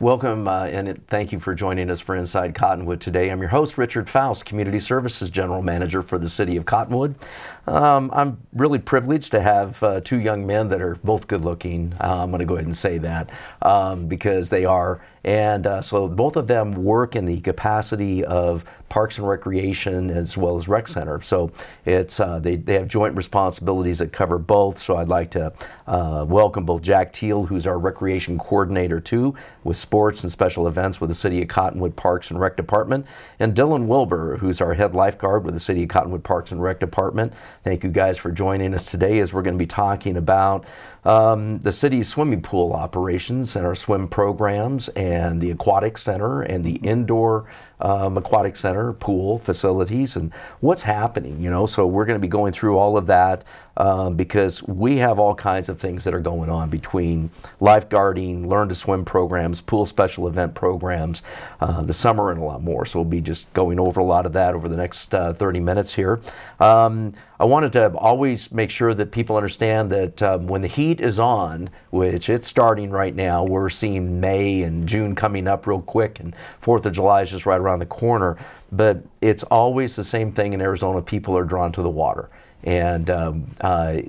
Welcome, thank you for joining us for Inside Cottonwood today. I'm your host, Richard Faust, Community Services General Manager for the City of Cottonwood. I'm really privileged to have two young men that are both good looking. I'm going to go ahead and say that because they are. And so both of them work in the capacity of Parks and Recreation as well as Rec Center. So it's they have joint responsibilities that cover both. So I'd like to welcome both Jack Teal, who's our Recreation Coordinator too, with sports and special events with the City of Cottonwood Parks and Rec Department, and Dylan Wilbur, who's our Head Lifeguard with the City of Cottonwood Parks and Rec Department. Thank you guys for joining us today as we're going to be talking about the city's swimming pool operations and our swim programs and the aquatic center and the indoor aquatic center pool facilities and what's happening, so we're going to be going through all of that because we have all kinds of things that are going on between lifeguarding, learn to swim programs, pool special event programs, the summer, and a lot more. So we'll be just going over a lot of that over the next 30 minutes here. I wanted to always make sure that people understand that when the heat is on, which it's starting right now, we're seeing May and June coming up real quick, and 4th of July is just right around the corner, but it's always the same thing in Arizona. People are drawn to the water, and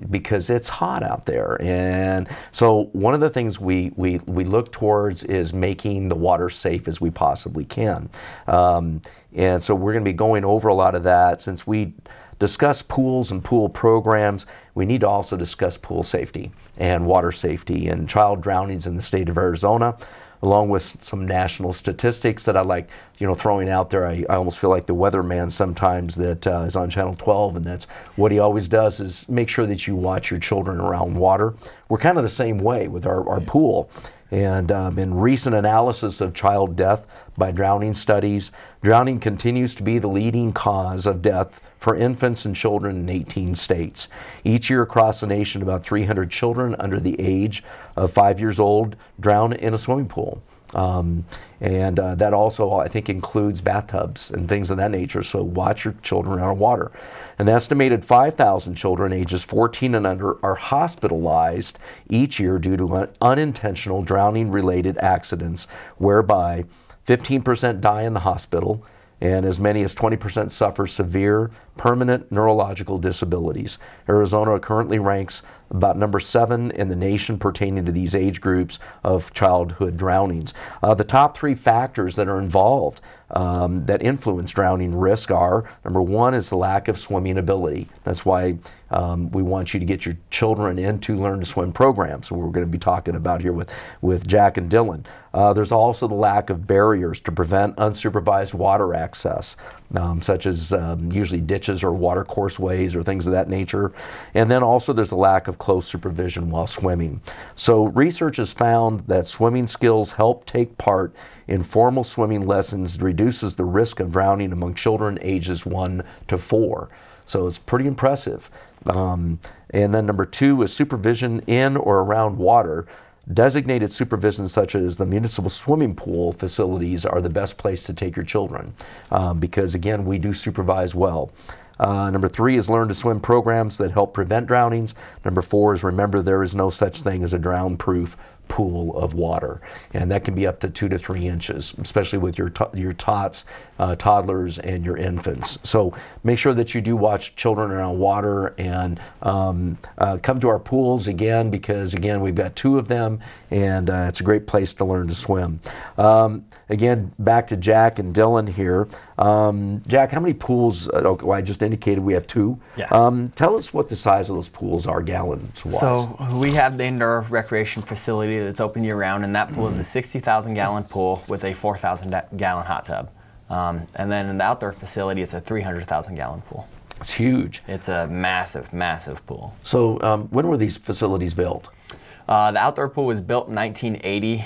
because it's hot out there. And so one of the things we look towards is making the water safe as we possibly can. And so we're going to be going over a lot of that. Since we discuss pools and pool programs, we need to also discuss pool safety and water safety and child drownings in the state of Arizona, along with some national statistics that I like, throwing out there. I almost feel like the weatherman sometimes that is on Channel 12, and that's what he always does is make sure that you watch your children around water. We're kind of the same way with our pool. And in recent analysis of child death by drowning studies, drowning continues to be the leading cause of death for infants and children in 18 states. Each year across the nation, about 300 children under the age of 5 years old drown in a swimming pool. And that also, I think, includes bathtubs and things of that nature. So watch your children around water. An estimated 5,000 children ages 14 and under are hospitalized each year due to unintentional drowning-related accidents, whereby 15% die in the hospital, and as many as 20% suffer severe, permanent neurological disabilities. Arizona currently ranks about number 7 in the nation pertaining to these age groups of childhood drownings. The top 3 factors that are involved that influence drowning risk are, number 1 is the lack of swimming ability. That's why we want you to get your children into learn to swim programs. So we're going to be talking about here with Jack and Dylan. There's also the lack of barriers to prevent unsupervised water access, such as usually ditches or water courseways or things of that nature. And then also there's a lack of close supervision while swimming. So research has found that swimming skills help take part in formal swimming lessons reduces the risk of drowning among children ages 1 to 4. So it's pretty impressive. And then number 2 is supervision in or around water. Designated supervision such as the municipal swimming pool facilities are the best place to take your children because, again, we do supervise well. Number 3 is learn to swim programs that help prevent drownings. Number 4 is remember there is no such thing as a drown-proof pool of water, and that can be up to 2 to 3 inches, especially with your tots, toddlers, and your infants. So make sure that you do watch children around water and come to our pools again because, again, we've got 2 of them, and it's a great place to learn to swim. Again, back to Jack and Dylan here. Jack, how many pools? Well, I just indicated we have 2. Yeah. Tell us what the size of those pools are, gallons-wise. So we have the indoor recreation facility that's open year-round, and that pool is a 60,000-gallon pool with a 4,000-gallon hot tub. And then in the outdoor facility, it's a 300,000-gallon pool. It's huge. It's a massive, massive pool. So when were these facilities built? The outdoor pool was built in 1980,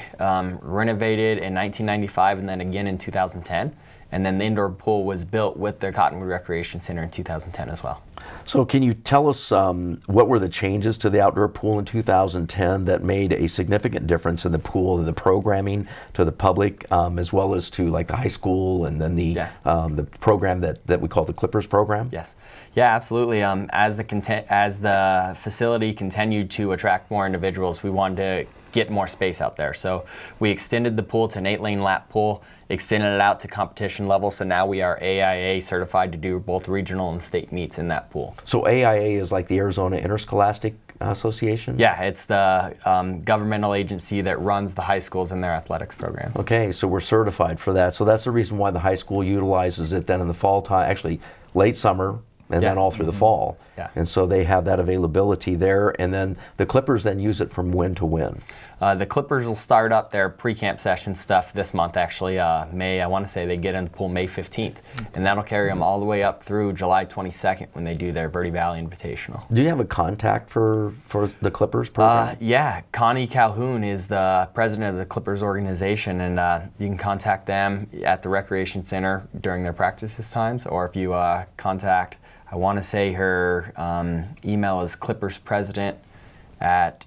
renovated in 1995, and then again in 2010. And then the indoor pool was built with the Cottonwood Recreation Center in 2010 as well. So can you tell us what were the changes to the outdoor pool in 2010 that made a significant difference in the pool and the programming to the public, as well as to like the high school and then the program that we call the Clippers program? Yes. Yeah, absolutely. As the facility continued to attract more individuals, we wanted to get more space out there. So we extended the pool to an 8-lane lap pool, extended it out to competition level, so now we are AIA certified to do both regional and state meets in that pool. So AIA is like the Arizona Interscholastic Association? Yeah, it's the governmental agency that runs the high schools and their athletics programs. Okay, so we're certified for that. So that's the reason why the high school utilizes it then in the fall time, actually late summer, and then all through the fall. Yeah. And so they have that availability there, and then the Clippers then use it from when to when? The Clippers will start up their pre-camp session stuff this month, actually. May, I want to say they get in the pool May 15th, and that'll carry them all the way up through July 22nd when they do their Verde Valley Invitational. Do you have a contact for the Clippers program? Yeah, Connie Calhoun is the president of the Clippers organization, and you can contact them at the Recreation Center during their practices times, or if you contact, I want to say her email is clipperspresident at,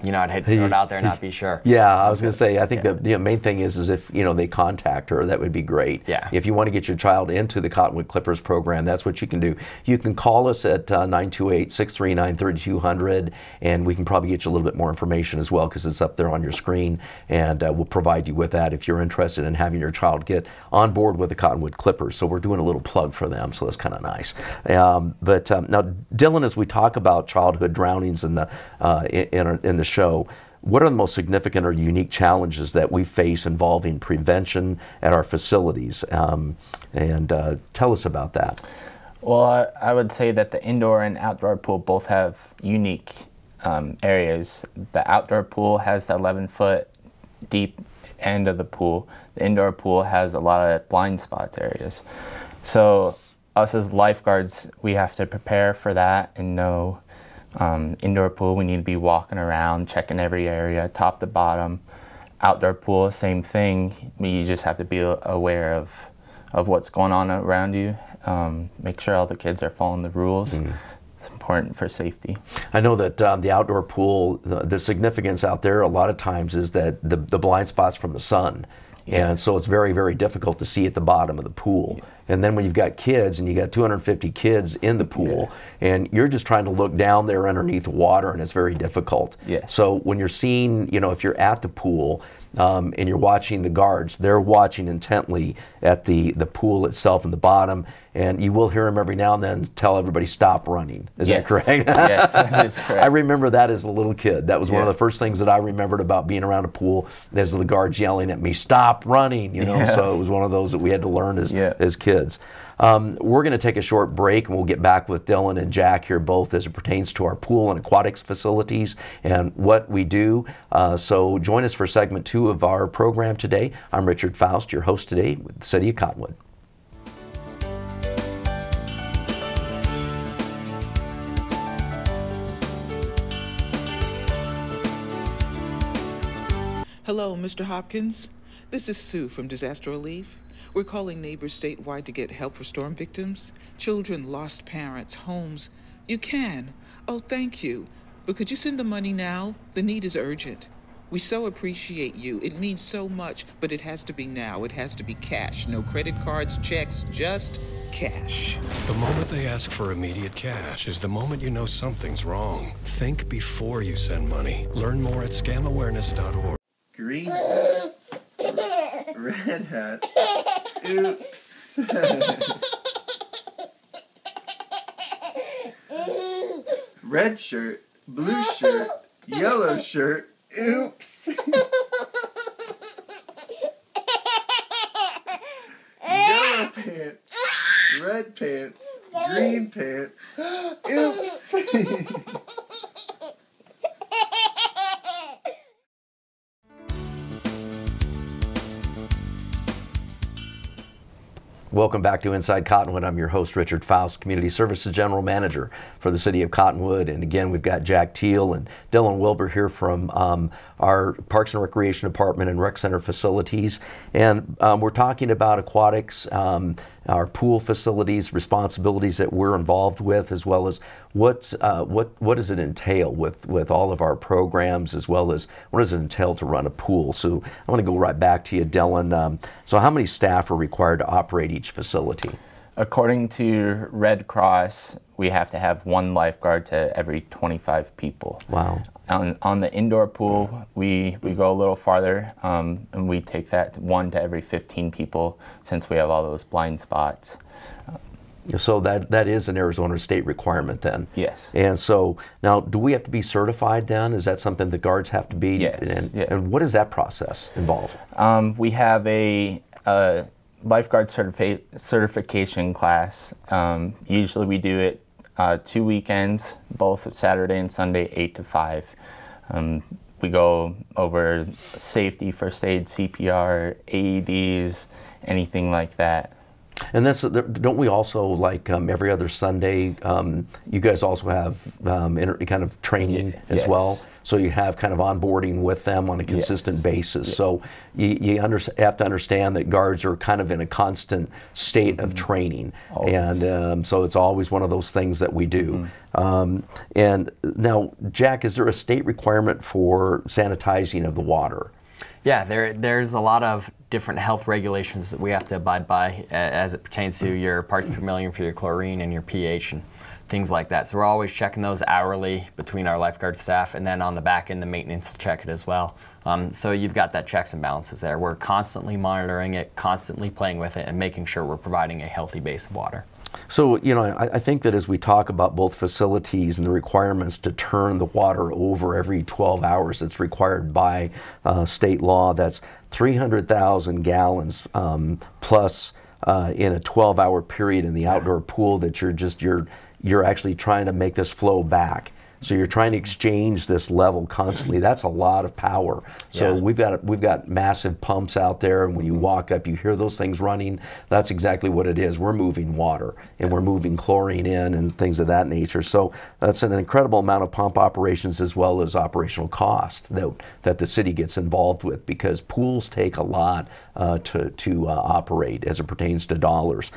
I'd hate to throw it out there and not be sure. Yeah, I was going to say, I think the main thing is if, they contact her, that would be great. Yeah. If you want to get your child into the Cottonwood Clippers program, that's what you can do. You can call us at 928-639-3200, and we can probably get you a little bit more information as well, because it's up there on your screen, and we'll provide you with that if you're interested in having your child get on board with the Cottonwood Clippers. So we're doing a little plug for them, so that's kind of nice. But now, Dylan, as we talk about childhood drownings in the show, what are the most significant or unique challenges that we face involving prevention at our facilities? And tell us about that. Well, I would say that the indoor and outdoor pool both have unique areas. The outdoor pool has the 11-foot deep end of the pool. The indoor pool has a lot of blind spots areas. So us as lifeguards, we have to prepare for that and know indoor pool, we need to be walking around, checking every area, top to bottom. Outdoor pool, same thing. You just have to be aware of what's going on around you. Make sure all the kids are following the rules. It's important for safety. I know that the outdoor pool, the significance out there a lot of times is that the blind spots from the sun. And so it's very, very difficult to see at the bottom of the pool. Yes. And then when you've got kids and you got 250 kids in the pool, and you're just trying to look down there underneath the water, and it's very difficult. Yes. So when you're seeing, if you're at the pool and you're watching the guards, they're watching intently at the pool itself in the bottom, and you will hear them every now and then tell everybody stop running. Is that correct? Yes, that is correct. I remember that as a little kid. That was one of the first things that I remembered about being around a pool, is the guards yelling at me, stop running, So it was one of those that we had to learn as kids. We're going to take a short break, and we'll get back with Dylan and Jack here both as it pertains to our pool and aquatics facilities and what we do. So join us for segment 2 of our program today. I'm Richard Faust, your host today with the City of Cottonwood. Hello, Mr. Hopkins. This is Sue from Disaster Relief. We're calling neighbors statewide to get help for storm victims. Children, lost parents, homes. You can. Oh, thank you. But could you send the money now? The need is urgent. We so appreciate you. It means so much, but it has to be now. It has to be cash. No credit cards, checks, just cash. The moment they ask for immediate cash is the moment you know something's wrong. Think before you send money. Learn more at scamawareness.org. Green hat. Red hat. Oops. Red shirt. Blue shirt. Yellow shirt. Oops. Yellow pants. Red pants. Green pants. Oops. Welcome back to Inside Cottonwood. I'm your host, Richard Faust, Community Services General Manager for the City of Cottonwood. And again, we've got Jack Teal and Dylan Wilbur here from our Parks and Recreation Department and Rec Center facilities. And we're talking about aquatics, our pool facilities, responsibilities that we're involved with, as well as what does it entail with all of our programs, as well as what does it entail to run a pool. So I want to go right back to you, Dylan. So how many staff are required to operate each facility? According to Red Cross, we have to have 1 lifeguard to every 25 people. Wow. On the indoor pool, we go a little farther, and we take that 1 to every 15 people, since we have all those blind spots. So that is an Arizona state requirement then? Yes. And so now, do we have to be certified then? Is that something the guards have to be? Yes. And what does that process involve? We have a lifeguard certification class. Usually we do it 2 weekends, both Saturday and Sunday, 8 to 5. We go over safety, first aid, CPR, AEDs, anything like that. And don't we also, like every other Sunday, you guys also have kind of training as Yes. well? So you have kind of onboarding with them on a consistent Yes. basis. Yeah. So you have to understand that guards are kind of in a constant state of training. Always. And so it's always one of those things that we do. And now, Jack, is there a state requirement for sanitizing of the water? Yeah, there's a lot of different health regulations that we have to abide by as it pertains to your parts per million for your chlorine and your pH and things like that. So we're always checking those hourly between our lifeguard staff, and then on the back end, the maintenance will check it as well. So you've got that checks and balances there. We're constantly monitoring it, constantly playing with it, and making sure we're providing a healthy base of water. So, I think that as we talk about both facilities and the requirements to turn the water over every 12 hours, it's required by state law. That's 300,000 gallons plus in a 12-hour period in the outdoor pool that you're actually trying to make this flow back. So you're trying to exchange this level constantly. That's a lot of power. So Yeah. we've got massive pumps out there, and when you walk up, you hear those things running. That's exactly what it is. We're moving water, and we're moving chlorine in and things of that nature. So that's an incredible amount of pump operations as well as operational cost that the city gets involved with, because pools take a lot to operate as it pertains to dollars.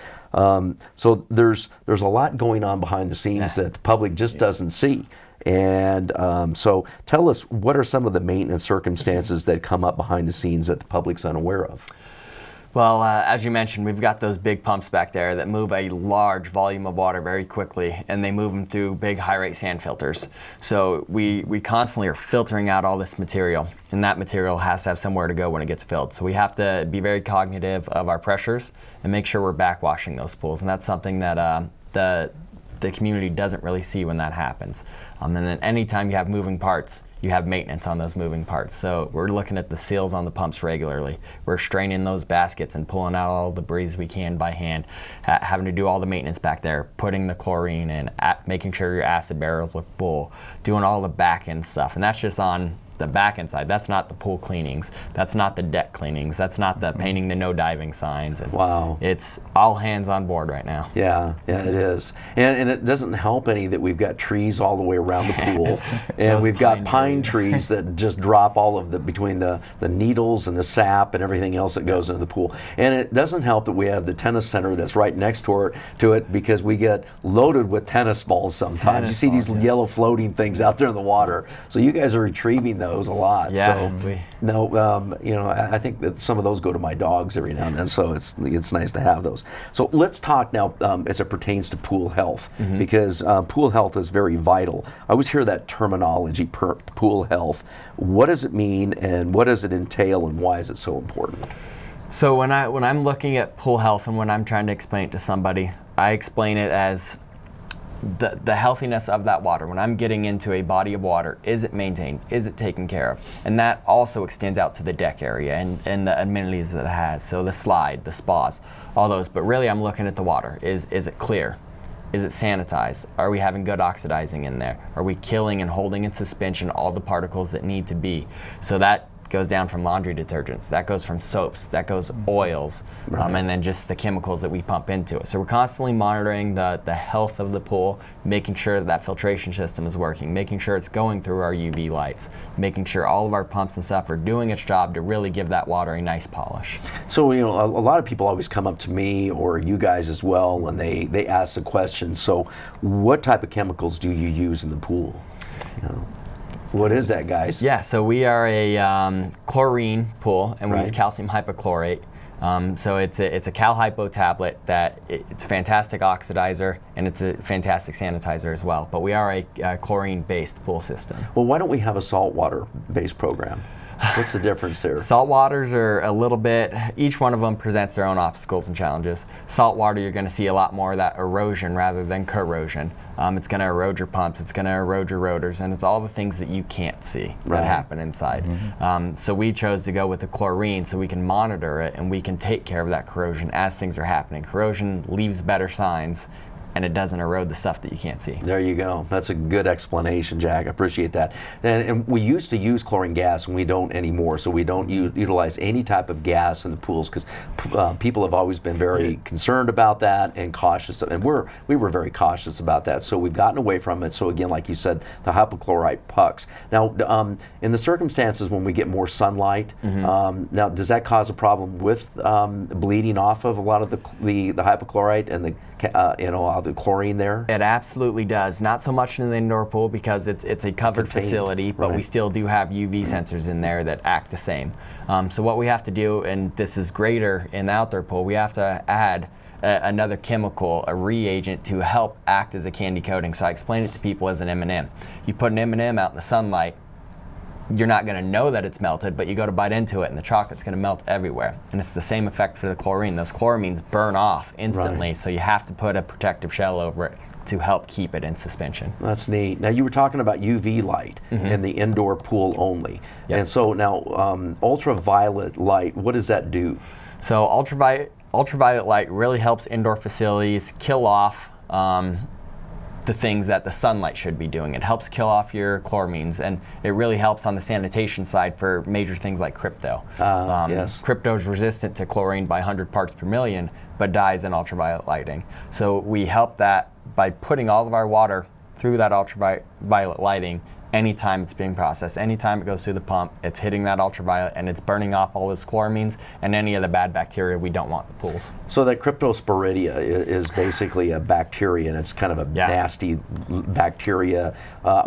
So there's a lot going on behind the scenes that the public just doesn't see. And so tell us, what are some of the maintenance circumstances that come up behind the scenes that the public's unaware of? Well, as you mentioned, we've got those big pumps back there that move a large volume of water very quickly, and they move them through big high-rate sand filters. So we constantly are filtering out all this material, and that material has to have somewhere to go when it gets filled. So we have to be very cognitive of our pressures and make sure we're backwashing those pools, and that's something that the community doesn't really see when that happens. And then anytime you have moving parts, you have maintenance on those moving parts. So we're looking at the seals on the pumps regularly. We're straining those baskets and pulling out all the debris we can by hand, having to do all the maintenance back there, putting the chlorine in, making sure your acid barrels look full, doing all the back end stuff. And that's just on the back end side. That's not the pool cleanings. That's not the deck cleanings. That's not the painting the no diving signs. And wow. It's all hands on board right now. Yeah, it is. And it doesn't help any that we've got trees all the way around the pool. And we've got pine trees that just drop all of between the needles and the sap and everything else that goes into the pool. And it doesn't help that we have the tennis center that's right next to it, because we get loaded with tennis balls sometimes. You see these yellow floating things out there in the water. So you guys are retrieving those a lot. Yeah. So, I think that some of those go to my dogs every now and then, so it's nice to have those. So let's talk now as it pertains to pool health, because pool health is very vital. I always hear that terminology, pool health. What does it mean, and what does it entail, and why is it so important? So when I'm looking at pool health and when I'm trying to explain it to somebody, I explain it as the healthiness of that water. When I'm getting into a body of water, is it maintained? Is it taken care of? And that also extends out to the deck area and the amenities that it has. So the slide, the spas, all those. But really I'm looking at the water. Is it clear? Is it sanitized? Are we having good oxidizing in there? Are we killing and holding in suspension all the particles that need to be? So that goes down from laundry detergents, that goes from soaps, that goes oils, and then just the chemicals that we pump into it. So we're constantly monitoring the health of the pool, making sure that filtration system is working, making sure it's going through our UV lights, making sure all of our pumps and stuff are doing its job to really give that water a nice polish. So, a lot of people always come up to me, or you guys as well, and they ask the question, so what type of chemicals do you use in the pool? What is that, guys? Yeah, so we are a chlorine pool, and we use calcium hypochlorite. So it's a Cal Hypo tablet that it's a fantastic oxidizer and it's a fantastic sanitizer as well. But we are a chlorine-based pool system. Well, why don't we have a saltwater-based program? What's the difference there? Salt waters are a little bit, each one of them presents their own obstacles and challenges. Salt water, you're going to see a lot more of that erosion rather than corrosion. It's going to erode your pumps, it's going to erode your rotors, and it's all the things that you can't see that happen inside. So we chose to go with the chlorine so we can monitor it and we can take care of that corrosion as things are happening. Corrosion leaves better signs, and it doesn't erode the stuff that you can't see. There you go. That's a good explanation, Jack. I appreciate that. And we used to use chlorine gas, and we don't anymore. So we don't utilize any type of gas in the pools because people have always been very concerned about that and cautious. And we were very cautious about that. So we've gotten away from it. So again, like you said, the hypochlorite pucks. Now, in the circumstances when we get more sunlight, now does that cause a problem with bleeding off of a lot of the hypochlorite and the the chlorine there? It absolutely does. Not so much in the indoor pool because it's a covered facility, but we still do have UV sensors in there that act the same. So what we have to do, and this is greater in the outdoor pool, we have to add another chemical, a reagent, to help act as a candy coating. So I explain it to people as an M&M. You put an M&M out in the sunlight, you're not going to know that it's melted, but you go to bite into it and the chocolate's going to melt everywhere. And it's the same effect for the chlorine. Those chloramines burn off instantly, so you have to put a protective shell over it to help keep it in suspension. That's neat. Now you were talking about UV light in the indoor pool only. And so now ultraviolet light, what does that do? So ultraviolet light really helps indoor facilities kill off the things that the sunlight should be doing. It helps kill off your chloramines, and it really helps on the sanitation side for major things like crypto. Crypto is resistant to chlorine by 100 parts per million, but dies in ultraviolet lighting. So we help that by putting all of our water through that ultraviolet lighting. Anytime it's being processed, anytime it goes through the pump, it's hitting that ultraviolet and it's burning off all those chloramines and any of the bad bacteria we don't want in the pools. So that Cryptosporidia is basically a bacteria, and it's kind of a nasty bacteria.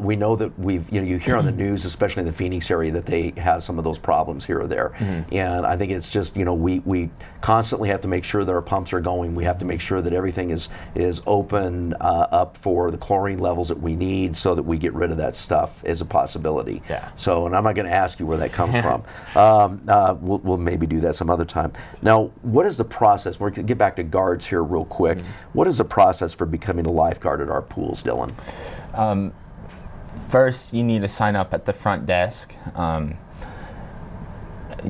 We know that you hear on the news, especially in the Phoenix area, that they have some of those problems here or there. And I think it's just, we constantly have to make sure that our pumps are going. We have to make sure that everything is open up for the chlorine levels that we need so that we get rid of that stuff as a possibility. So, and I'm not going to ask you where that comes from. We'll maybe do that some other time. Now, what is the process? We're going to get back to guards here real quick. What is the process for becoming a lifeguard at our pools, Dylan? First, you need to sign up at the front desk.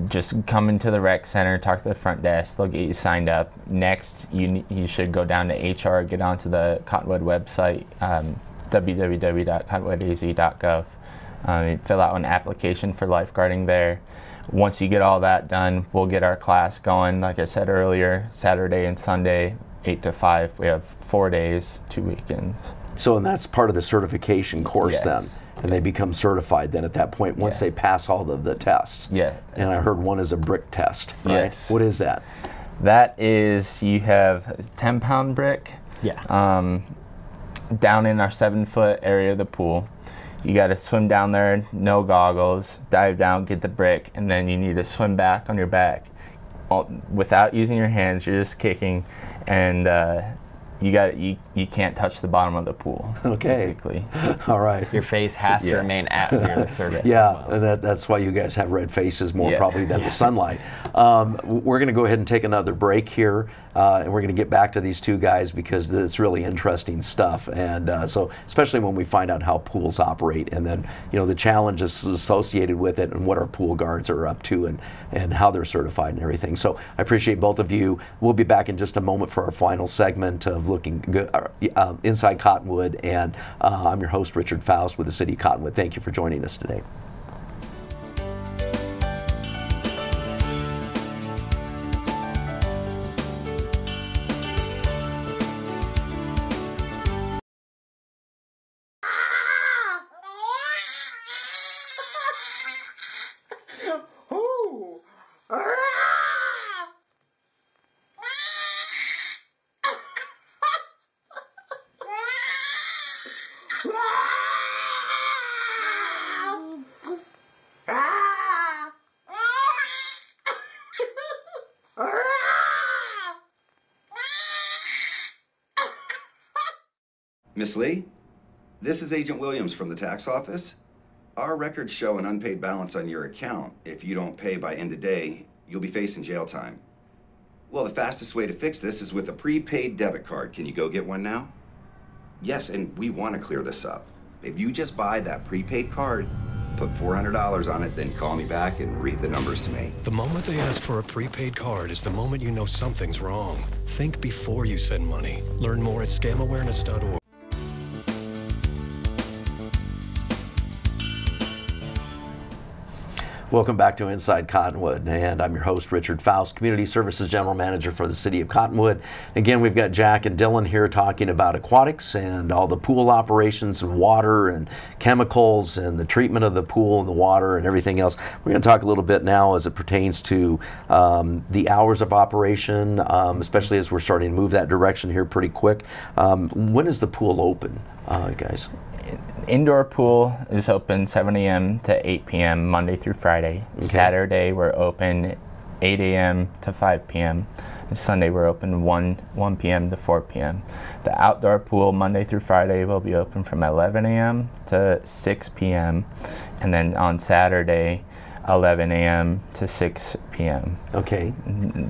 Just come into the rec center, talk to the front desk, they'll get you signed up. Next, you should go down to HR, get onto the Cottonwood website, www.cottonwoodaz.gov. Fill out an application for lifeguarding there. Once you get all that done, we'll get our class going. Like I said earlier, Saturday and Sunday, 8 to 5. We have 4 days, 2 weekends. So, and that's part of the certification course then? And they become certified then at that point once they pass all of the tests? And I heard one is a brick test, right? Yes. What is that? That is, you have a 10-pound brick. Down in our 7-foot area of the pool. You got to swim down there, no goggles, dive down, get the brick, and then you need to swim back on your back. Without using your hands, you're just kicking, and you can't touch the bottom of the pool. Basically. All right. Your face has to remain at near the surface. And that's why you guys have red faces more probably than the sunlight. We're going to go ahead and take another break here, and we're going to get back to these two guys because it's really interesting stuff. And so, especially when we find out how pools operate, and then the challenges associated with it, and what our pool guards are up to, and how they're certified and everything. So I appreciate both of you. We'll be back in just a moment for our final segment of Looking Good Inside Cottonwood, and I'm your host, Richard Faust, with the City of Cottonwood. Thank you for joining us today. Miss Lee, this is Agent Williams from the tax office. Our records show an unpaid balance on your account. If you don't pay by end of day, you'll be facing jail time. Well, the fastest way to fix this is with a prepaid debit card. Can you go get one now? Yes, and we want to clear this up. If you just buy that prepaid card, put $400 on it, then call me back and read the numbers to me. The moment they ask for a prepaid card is the moment you know something's wrong. Think before you send money. Learn more at scamawareness.org. Welcome back to Inside Cottonwood, and I'm your host, Richard Faust, Community Services General Manager for the City of Cottonwood. Again, we've got Jack and Dylan here talking about aquatics and all the pool operations and water and chemicals and the treatment of the pool and the water and everything else. We're going to talk a little bit now as it pertains to the hours of operation, especially as we're starting to move that direction here pretty quick. When is the pool open, guys? Indoor pool is open 7 a.m. to 8 p.m. Monday through Friday. Okay. Saturday we're open 8 a.m. to 5 p.m. And Sunday we're open 1 p.m. to 4 p.m. The outdoor pool Monday through Friday will be open from 11 a.m. to 6 p.m. And then on Saturday 11 a.m. to 6 p.m. Okay.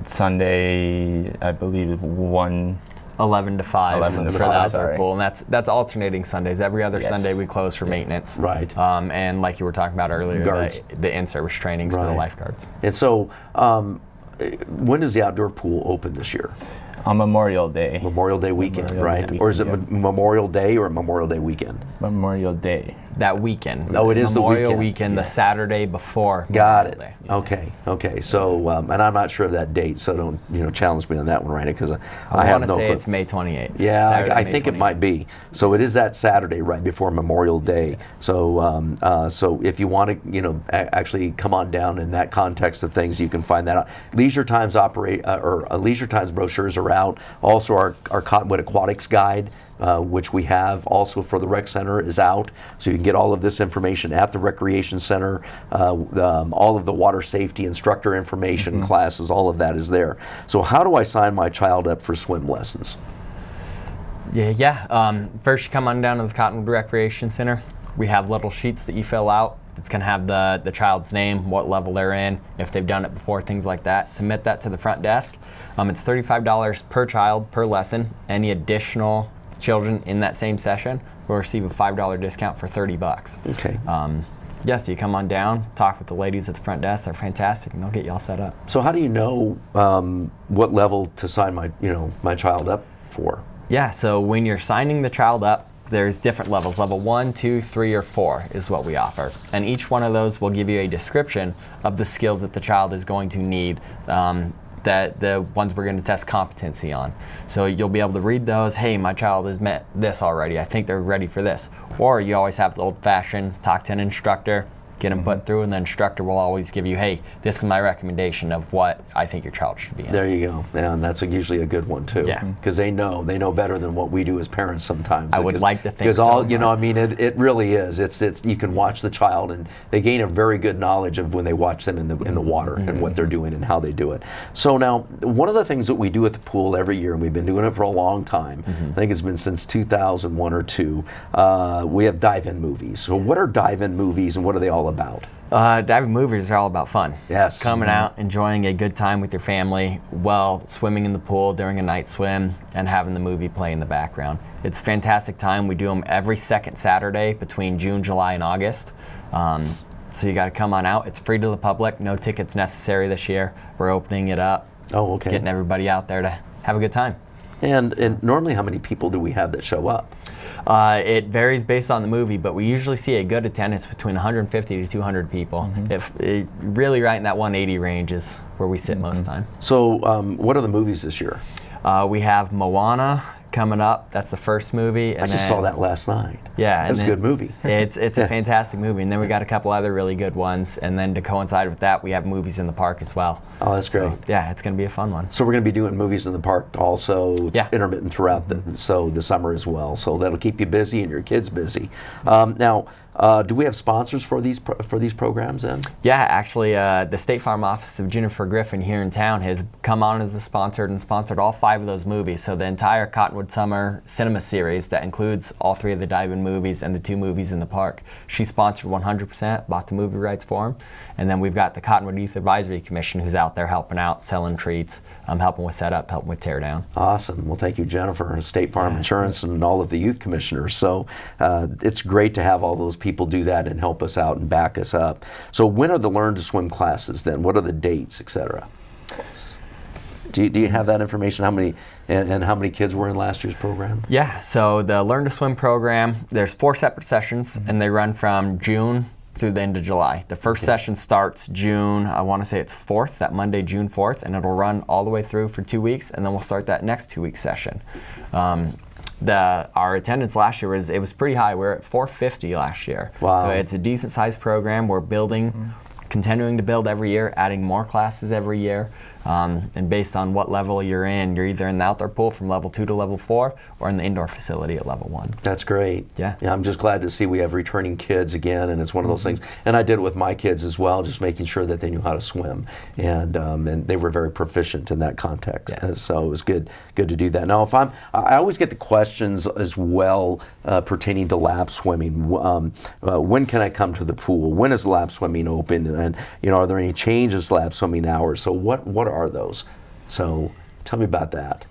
Sunday I believe 11 to 5 11 to for 5, the outdoor sorry. pool, and that's alternating Sundays. Every other Yes. Sunday we close for maintenance. Right. And like you were talking about earlier, Guards. the in-service trainings for the Right. lifeguards. And so, when does the outdoor pool open this year? on Memorial Day. Memorial Day weekend, Memorial right? Day Or is it weekend, Memorial Day or Memorial Day weekend? Memorial Day. That weekend. Oh, it is the Memorial weekend. weekend, Yes. the Saturday before. Got Memorial it. Day. Okay, okay. So, and I'm not sure of that date, so don't challenge me on that one, right? Because I have want to no say clue. it's May 28th. Yeah, Saturday, I May think it 28th. might be. So it is that Saturday right before Memorial Day. So, so if you want to, actually come on down in that context of things, you can find that out. Leisure Times Leisure Times brochures are out. Also, our Cottonwood Aquatics Guide, which we have also for the rec center, is out. So you can get all of this information at the recreation center. All of the water safety instructor information, classes, all of that is there. So how do I sign my child up for swim lessons? First, you come on down to the Cottonwood Recreation Center. We have little sheets that you fill out. It's going to have the child's name, what level they're in, if they've done it before, things like that. Submit that to the front desk. It's $35 per child per lesson. Any additional children in that same session will receive a $5 discount for $30. Okay. Yes, you come on down, talk with the ladies at the front desk. They're fantastic, and they'll get you all set up. So how do you know what level to sign my child up for? Yeah, so when you're signing the child up, there's different levels. Level 1, 2, 3, or 4 is what we offer. And each one of those will give you a description of the skills that the child is going to need, that the ones we're going to test competency on. So you'll be able to read those. Hey, my child has met this already. I think they're ready for this. Or you always have the old-fashioned talk to an instructor, get them put through, and the instructor will always give you, hey, this is my recommendation of what I think your child should be in. There you go. And that's usually a good one too. Yeah. Because they know better than what we do as parents sometimes. I would like to think Because so. it really is. It's you can watch the child and they gain a very good knowledge of when they watch them in the water and what they're doing and how they do it. So now, one of the things that we do at the pool every year, and we've been doing it for a long time, I think it's been since 2001 or 2, we have dive-in movies. So what are dive-in movies and what are they all about? Diving movies are all about fun. Yes. Coming out, enjoying a good time with your family while swimming in the pool during a night swim and having the movie play in the background. It's a fantastic time. We do them every second Saturday between June, July, and August. So you got to come on out. It's free to the public. No tickets necessary this year. We're opening it up. Oh, okay. Getting everybody out there to have a good time. And normally, how many people do we have that show up? It varies based on the movie, but we usually see a good attendance between 150 to 200 people. If really right in that 180 range is where we sit most of the time. So what are the movies this year? We have Moana coming up. That's the first movie. And I just saw that last night. Yeah. It was a good movie. It's a fantastic movie. And then we got a couple other really good ones. And then to coincide with that, we have movies in the park as well. Oh, that's great. So, yeah, it's going to be a fun one. So we're going to be doing movies in the park also, intermittent throughout the summer as well. So that'll keep you busy and your kids busy. Now, Do we have sponsors for these programs then? Yeah, actually, the State Farm office of Jennifer Griffin here in town has come on as a sponsor and sponsored all 5 of those movies. So the entire Cottonwood Summer Cinema series that includes all 3 of the dive-in movies and the 2 movies in the park. She sponsored 100%, bought the movie rights for them. And then we've got the Cottonwood Youth Advisory Commission who's out there helping out, selling treats, helping with setup, helping with tear down. Awesome. Well, thank you, Jennifer, State Farm Insurance, and all of the youth commissioners. So it's great to have all those people do that and help us out and back us up. So when are the Learn to Swim classes then? What are the dates, etc.? Do you have that information? How many and how many kids were in last year's program? Yeah, so the Learn to Swim program, there's 4 separate sessions, and they run from June through the end of July. The first session starts June, I want to say it's 4th, that Monday, June 4th, and it'll run all the way through for 2 weeks, and then we'll start that next 2-week session. Our attendance last year was pretty high. We were at 450 last year. Wow. So it's a decent sized program. We're building, continuing to build every year, adding more classes every year. And based on what level you're either in the outdoor pool from level 2 to level 4 or in the indoor facility at level 1. That's great. Yeah. I'm just glad to see we have returning kids again, and it's one of those things. And I did it with my kids as well, just making sure that they knew how to swim, and they were very proficient in that context. Yeah. So it was good to do that. Now, I always get the questions as well pertaining to lap swimming. When can I come to the pool? When is lap swimming open? And are there any changes to lap swimming hours? So what are those? So tell me about that.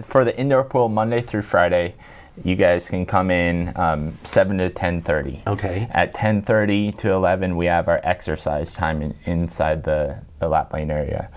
For the indoor pool, Monday through Friday, you guys can come in 7 to 10:30. Okay. At 10:30 to 11, we have our exercise time inside the lap lane area.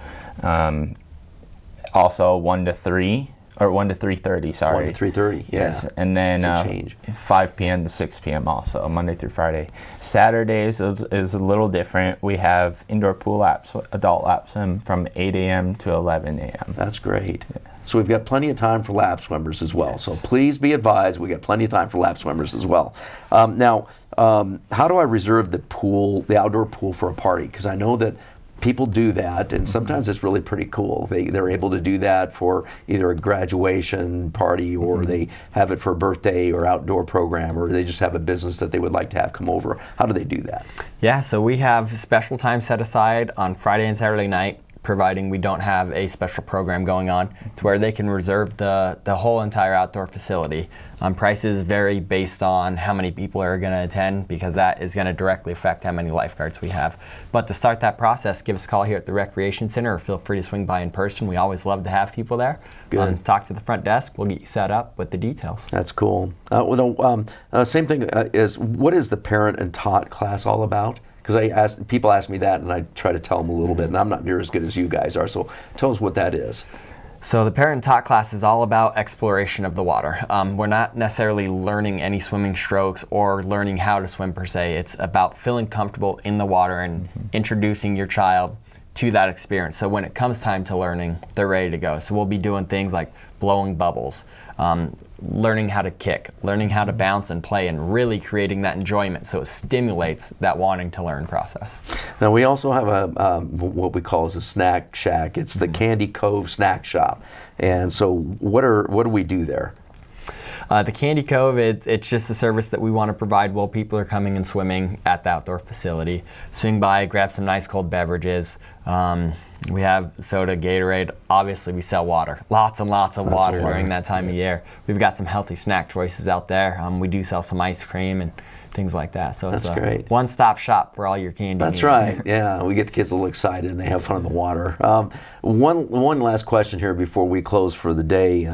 Also 1 to 3. Or 1 to 3:30, sorry. 1 to 3:30, yeah. Yes, and then It's a change. 5 p.m. to 6 p.m. also, Monday through Friday. Saturdays is a little different. We have indoor pool laps, adult lap swim from 8 a.m. to 11 a.m. That's great. So we've got plenty of time for lap swimmers as well. Yes. So please be advised, we got plenty of time for lap swimmers as well. Now, how do I reserve the outdoor pool for a party? Because I know that people do that, and sometimes it's really pretty cool. They're able to do that for either a graduation party, or they have it for a birthday or outdoor program, or they just have a business that they would like to have come over. How do they do that? Yeah, so we have special time set aside on Friday and Saturday night, providing we don't have a special program going on, to where they can reserve the whole entire outdoor facility. Prices vary based on how many people are going to attend, because that is going to directly affect how many lifeguards we have. But to start that process, give us a call here at the Recreation Center, or feel free to swing by in person. We always love to have people there. Good. Talk to the front desk. We'll get you set up with the details. That's cool. Same thing is, what is the parent and taught class all about? Because people ask me that, and I try to tell them a little bit, and I'm not near as good as you guys are. So tell us what that is. So the parent taught class is all about exploration of the water. We're not necessarily learning any swimming strokes or learning how to swim per se. It's about feeling comfortable in the water and introducing your child to that experience. So when it comes time to learning, they're ready to go. So we'll be doing things like blowing bubbles, learning how to kick, learning how to bounce and play, and really creating that enjoyment, so it stimulates that wanting to learn process. Now we also have a what we call as a snack shack. It's the Candy Cove Snack Shop. And so what do we do there? The Candy Cove, it's just a service that we want to provide while people are coming and swimming at the outdoor facility. Swing by, grab some nice cold beverages. We have soda, Gatorade. Obviously, we sell water. Lots and lots of water during that time of year. We've got some healthy snack choices out there. We do sell some ice cream and things like that. So it's a one-stop shop for all your candy needs. That's right. Yeah, we get the kids a little excited and they have fun in the water. One last question here before we close for the day.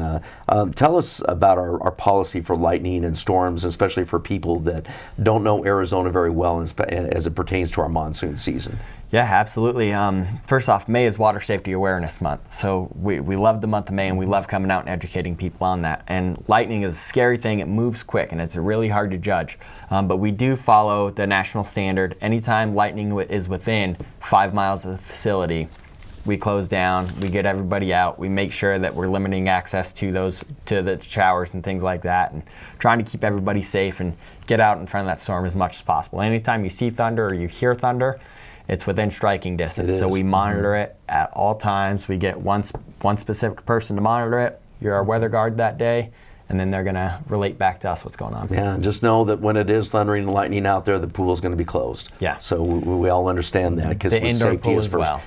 Tell us about our policy for lightning and storms, especially for people that don't know Arizona very well as it pertains to our monsoon season. Yeah, absolutely. First off, May is Water Safety Awareness Month. So we love the month of May, and we love coming out and educating people on that. And lightning is a scary thing. It moves quick, and it's really hard to judge. But we do follow the national standard. Anytime lightning is within 5 miles of the facility, we close down, we get everybody out, we make sure that we're limiting access to the showers and things like that, and trying to keep everybody safe and get out in front of that storm as much as possible. Anytime you see thunder or you hear thunder, it's within striking distance. So we monitor it at all times. We get one specific person to monitor it. You're our weather guard that day, and then they're going to relate back to us what's going on. Yeah, and just know that when it is thundering and lightning out there, the pool is going to be closed. Yeah. So we all understand that, because The indoor safety pool is as first. well.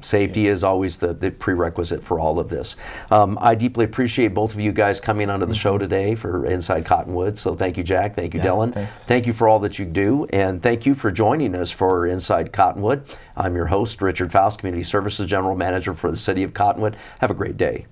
Safety is always the prerequisite for all of this. I deeply appreciate both of you guys coming onto the show today for Inside Cottonwood. So thank you, Jack. Thank you, Dylan. Thanks. Thank you for all that you do, and thank you for joining us for Inside Cottonwood. I'm your host, Richard Faust, Community Services General Manager for the City of Cottonwood. Have a great day.